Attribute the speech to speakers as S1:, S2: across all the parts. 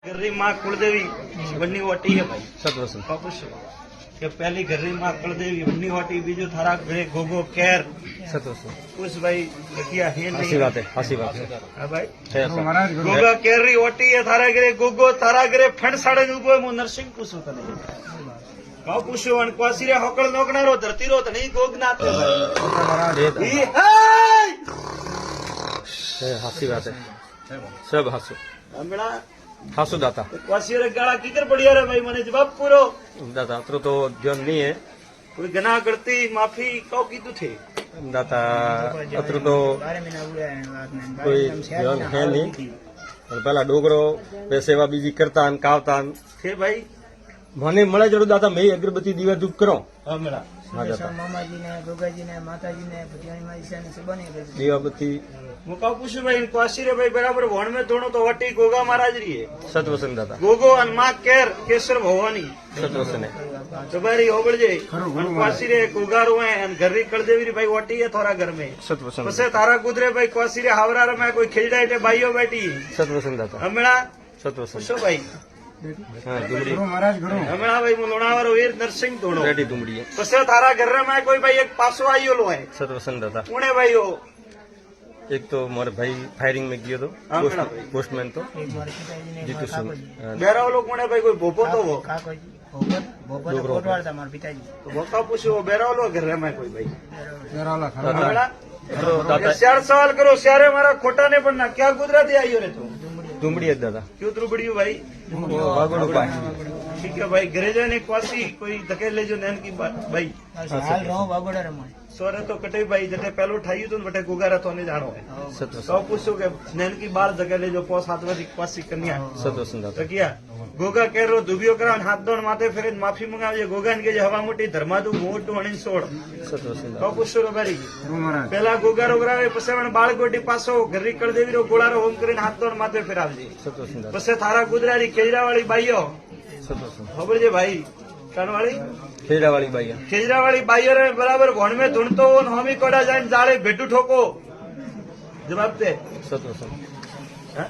S1: घर्री माँ कुलदेवी वन्नी वाटी है भाई
S2: सतवसन
S1: वापस કે પહેલી ઘર્રી માં કળદેવી વન્ની વાટી બીજું થારા ઘરે ગોગો કેર
S2: सतवसन
S1: कुछ भाई लगिया है
S2: हसी
S1: नहीं
S2: बात है हसी बात है
S1: हाँ भाई
S2: है सर।
S1: गोगा केरी वाटी है थारा घरे गोगो थारा घरे फंड साड़े उभो मु नरसिंह पूछो तने काउ पूछो अन क्वासी रे होकळ नोकणारो धरती रो तणी गोग नाते भाई ई हाय
S2: है हसी बात है सब हसो
S1: हमणा
S2: हसो दाता
S1: क्वासी रे गाळा कीकर पड़िया रे भाई मने जवाब पूरो
S2: दाता अतरो तो ध्यान नहीं है
S1: कोई गना करती माफी कौ कीधु थे
S2: दाता अतरो तो कोई ध्यान है नहीं और पहला डोगरो सेवा बीजी करता अन कावता
S1: थे भाई
S2: મને મળે જરૂર દાતા મેં અગરબત્તી દીવા ધૂપ કરો
S1: हमणा
S2: હા દાતા
S3: मामाजी ने गोगाजी ने माताजी ने भटियाणी माई से ने सबने
S2: દીવાબત્તી
S1: હું કાઉ પૂછું ભાઈ ક્વાસી રે ભાई बराबर वण में दोनों तो वटी गोगा महाराज री है
S2: સતવસન દાતા
S1: गोगो अन मां केर केसर भवानी
S2: સતવસન है
S1: તમારી હોબળ જે ક્વાસી રે गोगारो है अन घरी कलदेवी री भाई वटी है थोड़ा घर में
S2: સતવસન
S1: पसे तारा गुजरे भाई क्वासी रे हावरा रे में कोई खिलड़ा इटे भाईयो बैठी
S2: સતવસન દાતા
S1: हमणा
S2: સતવસન
S1: पूछो भाई
S2: હા ડુંગળી
S1: हमणा भाई मु लोणावारो वीर नरसिंह दोणो
S2: રેડી ડુંગળી है
S1: पसे तारा घर रे में कोई भाई एक पासो आयो लो है
S2: સતવસન દાતા
S1: पुणे भाई हो
S2: एक तो मारे भाई फायरिंग में गयो तो
S1: हाँ, बड़ा भाई।
S2: पोस्टमैन तो
S3: एक बार पिताजी ने
S2: जीतू सिंह
S1: बेरा लोग पुणे भाई कोई भोपो तो वो
S3: काकोजी भोपत भोपत कोटवाल था मारे पिताजी
S1: तो भोका पूछो वो बेरा लो घर रे में कोई भाई हमणा
S2: तो दाता
S1: चार सवाल करो सारे मारा खोटा ने पड़ना क्या गुजराती आइयो रे तू
S2: डुंगળી है दादा
S1: क्यों द्रुबड़ियो भाई
S2: वो भागोड़ो पाए
S1: ठीक है भाई घरे जाने क्वासी कोई धकेल ले जो नैन की बात भाई
S3: हाल रहो बागोड़ा रमण
S1: सोरे तो कटे भाई जटे पहलो ठाई तो बटे गुगारा तो नहीं जानो है
S2: सतवसन
S1: तो पूछो के नैन की बाल धकेले जो पोस हाथ में क्वासी कन्या
S2: सतवसन दाता
S1: तो किया गोगा कह रो दुबियो करा हाथ दोन माथे फिर माफी मंगावे गोगा ने के जे हवा मोटी धर्मादू मोटू हणी सोड़
S2: सतवसन
S1: तो
S2: दाता
S1: पूछो रो भाई पहला गोगारो करावे पसे मन बाळ गोटी पासो घरी कळ देवी रो गोळारो होम કરીને हाथ दोन माथे फिरावजे
S2: सतवसन दाता
S1: पसे थारा गुजरारी केजरा वाली बाईयो
S2: सतवसन
S1: खबर जे भाई कणवाड़ी
S2: खेड़ा वाली बाई
S1: खेजरा वाली बाईयो रे बराबर भण में धुणतो हो हमी कोड़ा जाइन जाले भेटू ठोको जवाब दे
S2: सतवसन
S1: हाँ?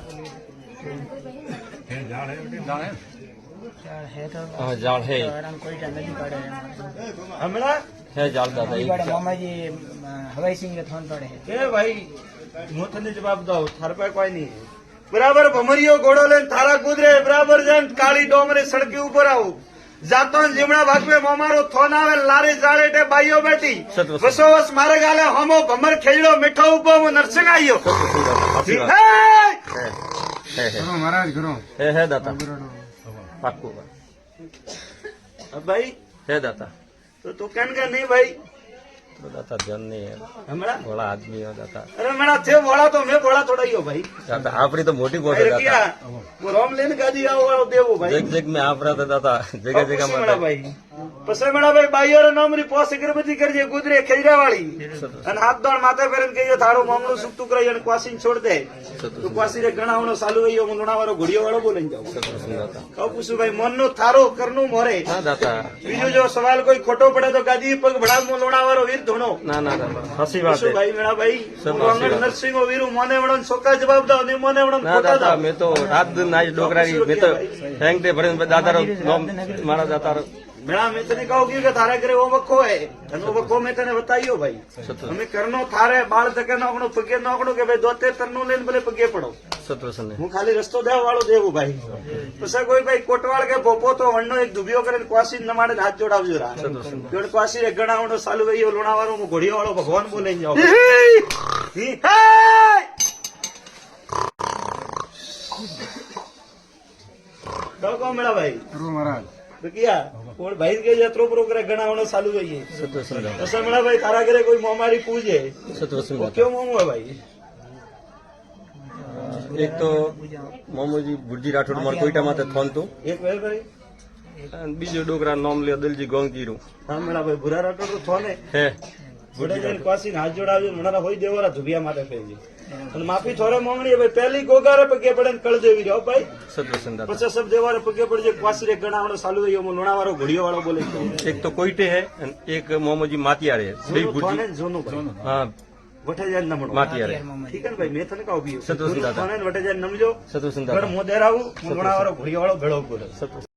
S3: है तो
S2: हाँ जाल है
S3: आराम कोई टाइम नहीं काढ़े
S1: हमला
S2: है जाल दादा एक
S3: बड़ा मामाजी हवाई सिंह के थोन पड़े है
S1: के भाई मोथने जवाब दो थार पे कोई नहीं है बराबर भमरियो घोड़ो लेन थारा गुजरे बराबर जान काली डोमरे सड़के ऊपर आओ जातो जीमड़ा भागवे मोमारो थोन आवे लारे जाड़े टे बाईयो बैठी
S2: सतवसन।
S1: बसो बस मारे गाले हमो भमर खेजड़ो मिठो उबो मु नरसिंह आयो
S2: सतवसन दाता हाथी बात
S1: हे!
S2: है दाता पाक्को
S1: अब भाई
S2: है दाता
S1: तो तू कहन का नहीं भाई
S2: तो दाता ध्यान नहीं है
S1: हमारा
S2: बड़ा आदमी है दाता
S1: अरे मेरा थे बोला तो मैं बोला थोड़ा ही हो भाई
S2: दाता आपरी तो मोटी बहुत है
S1: अरे किया
S2: दाता
S1: वो रोम लेने का दिया वो देवो भाई
S2: जग जग में आप रहा था दाता जगह जगह
S1: पसे
S2: में
S1: मेरा भाई पसे मेरा भाई भाई और नौमरी पोस अगरबत्ती कर जे गुजरे खेजरा वाली अन हाथ दोण माथे फेरन के थारो मामलो सुक्तु करे अन क्वासी छोड़ दे तो क्वासी रे गणावणो चालू गयो मु लोणावारो घोड़ियो वाળો बोलई जाओ
S2: सतवसन दाता
S1: कहू पूछू भाई मन नो थारो करनु मोरे
S2: हाँ दाता
S1: बीजो जो सवाल कोई खोटो पड़े तो गादी पग भड़ा मु लोणावारो वीर धोणो
S2: ना ना दाता हसी बात
S1: पूछू
S2: है
S1: भाई मेरा भाई
S2: सब
S1: अंगड़
S2: आशीर्वाद।
S1: नरसिंह वीरू मोने वणन सोका जवाब दो ने मोने वणन
S2: ना
S1: खोटा
S2: दाता
S1: दो
S2: मैं तो रात दिन आज डोकरारी मैं तो हैंग दे भरे दादा रो नोम मारा दाता रो
S1: मेरा मैं तने कहूँ कि थारे घरे वो वक्को है अन वो वक्को मैं तने बताइयो भाई
S2: सतवसन
S1: हमें करनो थारे बाळ तके नोकणो पगे नोकणो के भाई दोते तरनु लेन भले पगे पड़ो
S2: सतवसन है
S1: હું ખાલી રસ્તો દેવા વાળો દેવું ભાઈ પછી કોઈ ભાઈ કોટવાળ કે ભોપો તો વણનો એક દુબિયો કરીને ક્વાસી ન માડે હાથ જોડાવજો રા
S2: સતવसन
S1: જોડ ક્વાસી રે ગણાવણો ચાલુ ગયો લુણાવાળો હું ઘોડિયો વાળો ભગવાન બોલે જાઓ ઈ હે કહો મેળા ભાઈ તો કિયા કોણ ભાઈ કે જત્રો પ્રોગ્રામ ગણાવણો ચાલુ ગઈ
S2: सतवसन दाता
S1: પછી મેળા ભાઈ તારા ઘરે કોઈ મોમારી પૂજે
S2: सतवसन
S1: તો
S2: दाता
S1: કેવો મોમો હે ભાઈ
S2: एक तो मोमोजी बुर्जी राठौड़ मार कोईटा माते थोन तो
S1: એક વાર ભાઈ
S2: बीजो डोकरा नाम लिया दिलजी गोंगजीरू
S1: હા મેળા ભાઈ ભૂરા રાઠોડ તો થોને
S2: है
S1: જોડે જઈને ક્વાસી હાથ જોડાવ્યો મણારા હોય દેવરા ધુબિયા માથે ફેરજી અને માફી થોરે મોંગણી ભાઈ પહેલી ગોગારે પગે પડે ને કળ દેવી રહ્યો ભાઈ
S2: सतवसन दाता
S1: પછી સબ દેવારે પગે પડજે ક્વાસી રે ગણાવણો ચાલુ ગયો હું લુણાવાળો ઘોડિયો વાળો બોલે
S2: एक तो कोईटे है और एक मोमोजी मातियार है सही
S1: જોનું
S2: बुर्जी
S1: થોને જોનું ભાઈ
S2: हाँ
S1: વટે જાય નમણો
S2: માતિયારે
S1: ઠીક હે ને ભાઈ મેં તને કહું બી
S2: સંતોષ દાદા.
S1: વટે જાય નમજો
S2: સતુસિંહ
S1: ગઢ
S2: દાદા
S1: મોદેર આવું ઘોડા વાળો ઘોડિયા વાળો ભેળો બોલે
S2: સતુ